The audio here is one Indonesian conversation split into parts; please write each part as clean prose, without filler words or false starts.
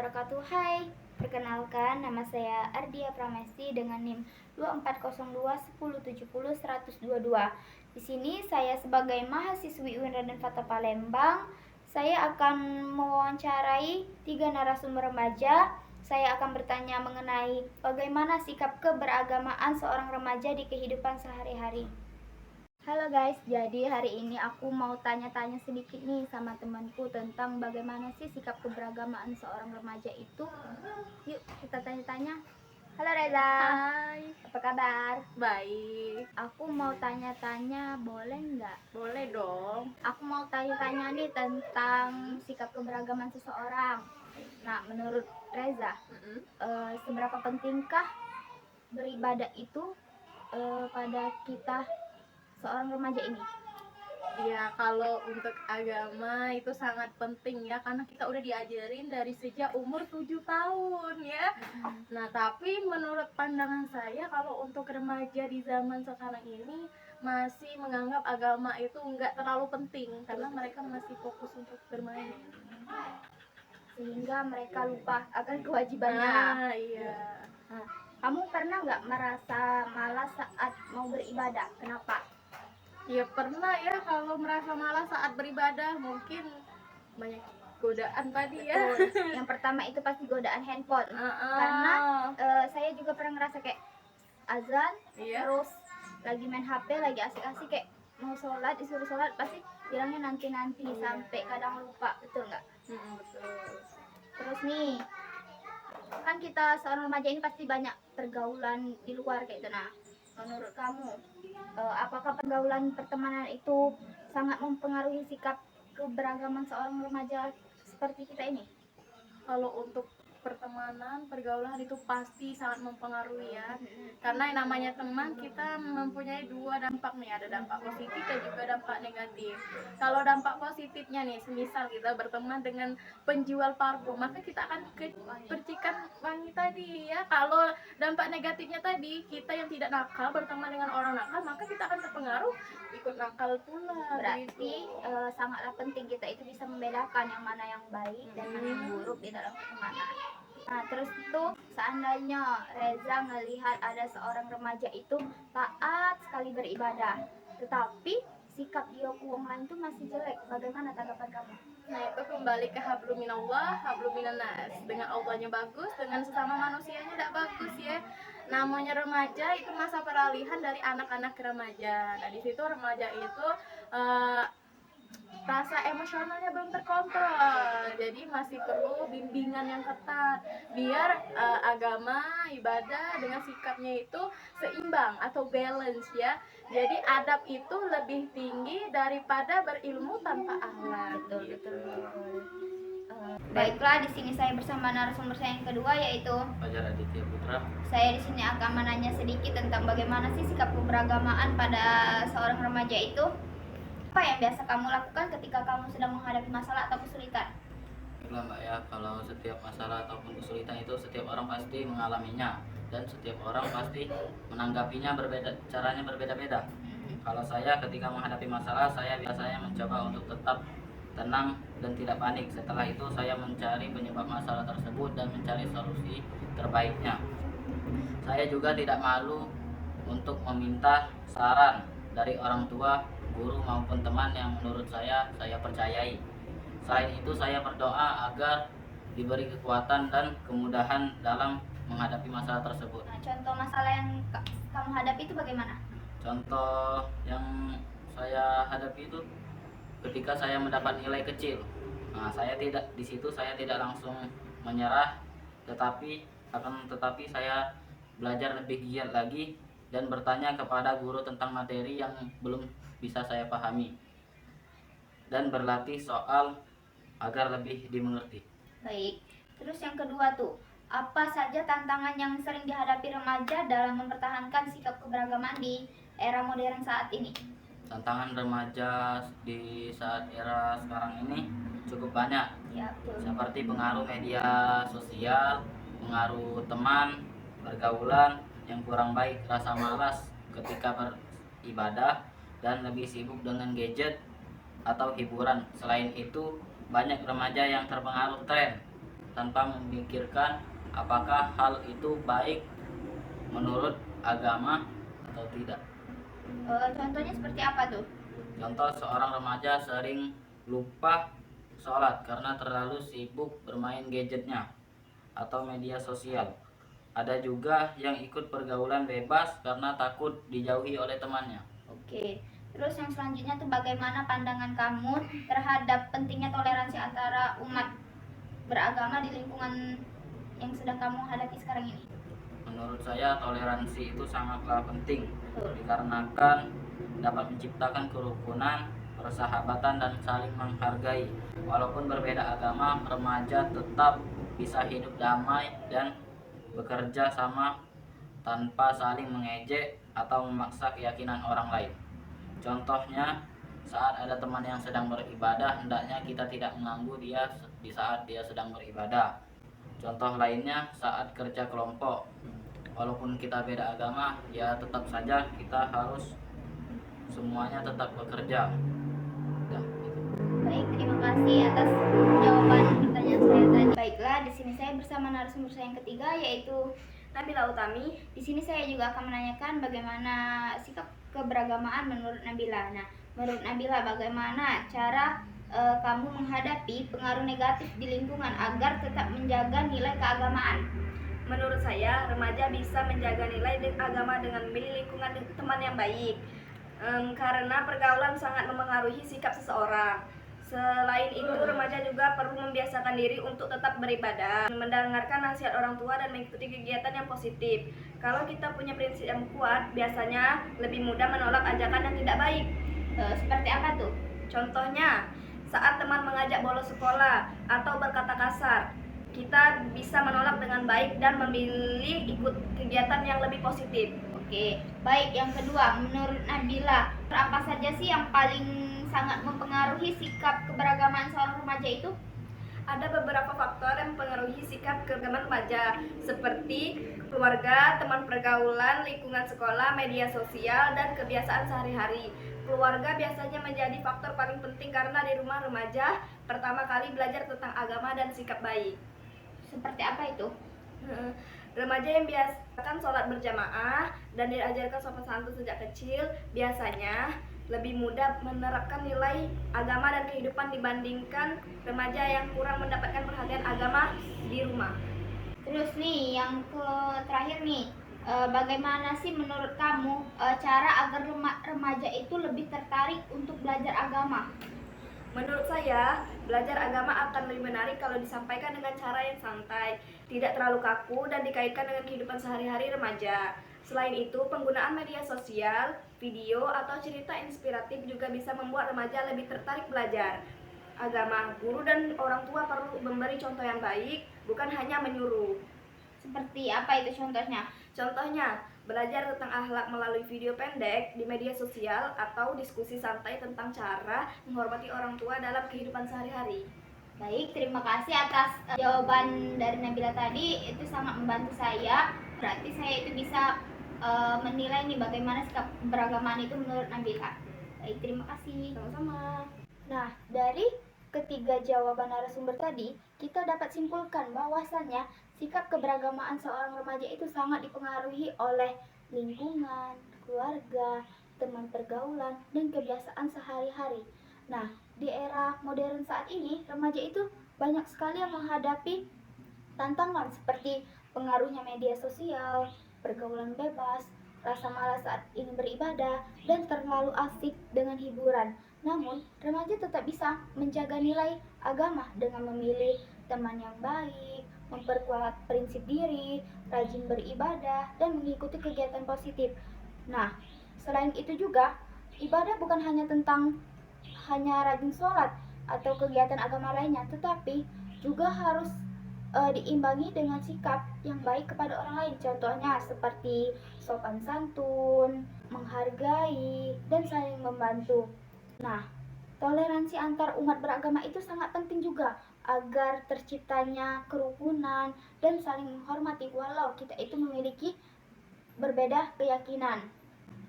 wabarakatuh. Hai, perkenalkan nama saya Ardia Pramesti dengan NIM 240210700122. Di sini saya sebagai mahasiswi UIN Raden Fatah Palembang, saya akan mewawancarai 3 narasumber remaja. Saya akan bertanya mengenai bagaimana sikap keberagamaan seorang remaja di kehidupan sehari-hari. Halo guys, jadi hari ini aku mau tanya-tanya sedikit nih sama temanku tentang bagaimana sih sikap keberagamaan seorang remaja itu. Yuk kita tanya-tanya. Halo Reza. Hai, Apa kabar? baik. Aku mau tanya-tanya, boleh nggak? Boleh dong. Aku mau tanya-tanya nih tentang sikap keberagaman seseorang. Nah, menurut Reza, seberapa pentingkah beribadah itu pada kita seorang remaja ini? Ya, kalau untuk agama itu sangat penting ya, karena kita udah diajarin dari sejak umur 7 tahun ya. Nah, tapi menurut pandangan saya kalau untuk remaja di zaman sekarang ini masih menganggap agama itu nggak terlalu penting karena mereka masih fokus untuk bermain. Sehingga mereka lupa akan kewajibannya. Iya. Nah, kamu pernah nggak merasa malas saat mau beribadah? Kenapa? Ya pernah ya, kalau merasa malas saat beribadah mungkin banyak godaan tadi ya. Yang pertama itu pasti godaan handphone. Karena saya juga pernah ngerasa kayak azan, Iya. terus lagi main HP, lagi asik-asik kayak mau sholat, disuruh sholat pasti bilangnya nanti-nanti, sampai kadang lupa, betul nggak? Betul. Terus nih, kan kita seorang remaja ini pasti banyak pergaulan di luar kayak itu. Nah, menurut kamu apakah pergaulan pertemanan itu sangat mempengaruhi sikap keberagaman seorang remaja seperti kita ini? Kalau untuk pertemanan, pergaulan itu pasti sangat mempengaruhi ya. Karena yang namanya teman kita mempunyai dua dampak nih, ada dampak positif dan juga dampak negatif. Kalau dampak positifnya nih, semisal kita berteman dengan penjual parfum, maka kita akan percikan wangi tadi ya. Kalau dampak negatifnya tadi, kita yang tidak nakal berteman dengan orang nakal, maka kita akan terpengaruh ikut nakal pula. Berarti sangatlah penting kita itu bisa membedakan yang mana yang baik dan mana yang buruk di dalam pertemanan. Nah, terus itu seandainya Reza melihat ada seorang remaja itu taat sekali beribadah, tetapi sikap dia ke orang lain itu masih jelek, bagaimana tanggapan kamu? Nah, itu kembali ke hablum minallah, hablum minannas. Dengan Allahnya bagus, dengan sesama manusianya tidak bagus ya. Namanya remaja itu masa peralihan dari anak-anak ke remaja. Nah, di situ remaja itu rasa emosionalnya belum terkontrol, jadi masih perlu bimbingan yang ketat biar agama, ibadah dengan sikapnya itu seimbang atau balance ya. Jadi adab itu lebih tinggi daripada berilmu tanpa akhlak. Betul. Baiklah, di sini saya bersama narasumber saya yang kedua yaitu Fajar Aditya Putra. Saya di sini akan menanya sedikit tentang bagaimana sih sikap keberagamaan pada seorang remaja itu. Apa yang biasa kamu lakukan ketika kamu sedang menghadapi masalah atau kesulitan? Itulah Mbak ya, kalau setiap masalah ataupun kesulitan itu setiap orang pasti mengalaminya dan setiap orang pasti menanggapinya caranya berbeda-beda. Kalau saya ketika menghadapi masalah, saya biasanya mencoba untuk tetap tenang dan tidak panik. Setelah itu saya mencari penyebab masalah tersebut dan mencari solusi terbaiknya. Saya juga tidak malu untuk meminta saran dari orang tua, guru maupun teman yang menurut saya percayai. Selain itu saya berdoa agar diberi kekuatan dan kemudahan dalam menghadapi masalah tersebut. Nah, contoh masalah yang kamu hadapi itu bagaimana? Contoh yang saya hadapi itu ketika saya mendapat nilai kecil. Nah, saya tidak langsung menyerah, tetapi saya belajar lebih giat lagi dan bertanya kepada guru tentang materi yang belum bisa saya pahami dan berlatih soal agar lebih dimengerti. Baik, terus yang kedua tuh, apa saja tantangan yang sering dihadapi remaja dalam mempertahankan sikap keberagaman di era modern saat ini? Tantangan remaja di saat era sekarang ini cukup banyak. Ya, betul. Seperti pengaruh media sosial, pengaruh teman, pergaulan yang kurang baik, rasa malas ketika beribadah, dan lebih sibuk dengan gadget atau hiburan. Selain itu, banyak remaja yang terpengaruh tren tanpa memikirkan apakah hal itu baik menurut agama atau tidak. Contohnya seperti apa tuh? Contoh, seorang remaja sering lupa sholat karena terlalu sibuk bermain gadgetnya atau media sosial. Ada juga yang ikut pergaulan bebas karena takut dijauhi oleh temannya. Oke, terus yang selanjutnya tuh bagaimana pandangan kamu terhadap pentingnya toleransi antara umat beragama di lingkungan yang sedang kamu hadapi sekarang ini? Menurut saya toleransi itu sangatlah penting Betul. dikarenakan dapat menciptakan kerukunan, persahabatan, dan saling menghargai. Walaupun berbeda agama, remaja tetap bisa hidup damai dan bekerja sama tanpa saling mengejek atau memaksa keyakinan orang lain. Contohnya, saat ada teman yang sedang beribadah, hendaknya kita tidak mengganggu dia di saat dia sedang beribadah. Contoh lainnya, saat kerja kelompok, walaupun kita beda agama, ya tetap saja kita harus semuanya tetap bekerja. Udah, gitu. Baik, terima kasih atas jawaban pertanyaan saya tadi. Baiklah, di sini saya bersama narasumber saya yang ketiga yaitu Nabila Utami. Di sini saya juga akan menanyakan bagaimana sikap keberagamaan menurut Nabila. Nah, menurut Nabila bagaimana cara kamu menghadapi pengaruh negatif di lingkungan agar tetap menjaga nilai keagamaan? Menurut saya, remaja bisa menjaga nilai agama dengan memilih lingkungan teman yang baik. Karena pergaulan sangat memengaruhi sikap seseorang. Selain itu, remaja juga perlu membiasakan diri untuk tetap beribadah, mendengarkan nasihat orang tua, dan mengikuti kegiatan yang positif. Kalau kita punya prinsip yang kuat, biasanya lebih mudah menolak ajakan yang tidak baik. Seperti apa tuh? Contohnya, saat teman mengajak bolos sekolah atau berkata kasar, kita bisa menolak dengan baik dan memilih ikut kegiatan yang lebih positif. Oke, baik. Yang kedua, menurut Nabila, apa saja sih yang paling sangat mempengaruhi sikap keberagaman seorang remaja itu? Ada beberapa faktor yang mempengaruhi sikap keberagaman remaja, seperti keluarga, teman pergaulan, lingkungan sekolah, media sosial, dan kebiasaan sehari-hari. Keluarga biasanya menjadi faktor paling penting karena di rumah remaja pertama kali belajar tentang agama dan sikap baik. Seperti apa itu? Remaja yang biasakan sholat berjamaah dan diajarkan sopan santun sejak kecil biasanya lebih mudah menerapkan nilai agama dan kehidupan dibandingkan remaja yang kurang mendapatkan perhatian agama di rumah. Terus nih, yang terakhir nih, bagaimana sih menurut kamu cara agar remaja itu lebih tertarik untuk belajar agama? Menurut saya, belajar agama akan lebih menarik kalau disampaikan dengan cara yang santai, tidak terlalu kaku, dan dikaitkan dengan kehidupan sehari-hari remaja. Selain itu, penggunaan media sosial, video, atau cerita inspiratif juga bisa membuat remaja lebih tertarik belajar agama. Guru dan orang tua perlu memberi contoh yang baik, bukan hanya menyuruh. Seperti apa itu contohnya? Contohnya, belajar tentang akhlak melalui video pendek di media sosial atau diskusi santai tentang cara menghormati orang tua dalam kehidupan sehari-hari. Baik, terima kasih atas jawaban dari Nabila tadi. Itu sangat membantu saya. Berarti saya itu bisa menilai nih bagaimana sikap keberagaman itu menurut Nabila. Baik, terima kasih. Sama-sama. Nah, dari ketiga jawaban narasumber tadi, kita dapat simpulkan bahwasannya sikap keberagamaan seorang remaja itu sangat dipengaruhi oleh lingkungan, keluarga, teman pergaulan, dan kebiasaan sehari-hari. Nah, di era modern saat ini, remaja itu banyak sekali yang menghadapi tantangan seperti pengaruhnya media sosial, pergaulan bebas, rasa malas saat ingin beribadah, dan terlalu asik dengan hiburan. Namun, remaja tetap bisa menjaga nilai agama dengan memilih teman yang baik, memperkuat prinsip diri, rajin beribadah, dan mengikuti kegiatan positif. Nah, selain itu juga, ibadah bukan hanya rajin sholat atau kegiatan agama lainnya, tetapi juga harus diimbangi dengan sikap yang baik kepada orang lain. Contohnya seperti sopan santun, menghargai, dan saling membantu. Nah, toleransi antar umat beragama itu sangat penting juga agar terciptanya kerukunan dan saling menghormati walau kita itu memiliki berbeda keyakinan.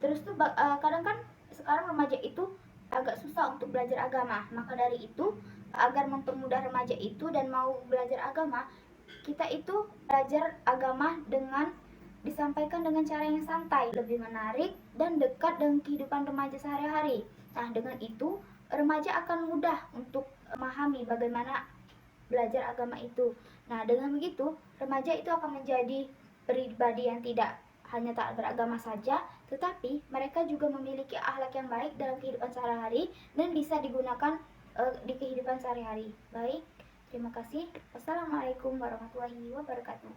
Terus tuh kadang kan sekarang remaja itu agak susah untuk belajar agama. Maka dari itu, agar mempermudah remaja itu dan mau belajar agama, kita itu belajar agama dengan disampaikan dengan cara yang santai, lebih menarik, dan dekat dengan kehidupan remaja sehari-hari. Nah, dengan itu, remaja akan mudah untuk memahami bagaimana belajar agama itu. Nah, dengan begitu, remaja itu akan menjadi pribadi yang tidak hanya taat beragama saja, tetapi mereka juga memiliki akhlak yang baik dalam kehidupan sehari-hari dan bisa digunakan di kehidupan sehari-hari. Baik, terima kasih. Wassalamualaikum warahmatullahi wabarakatuh.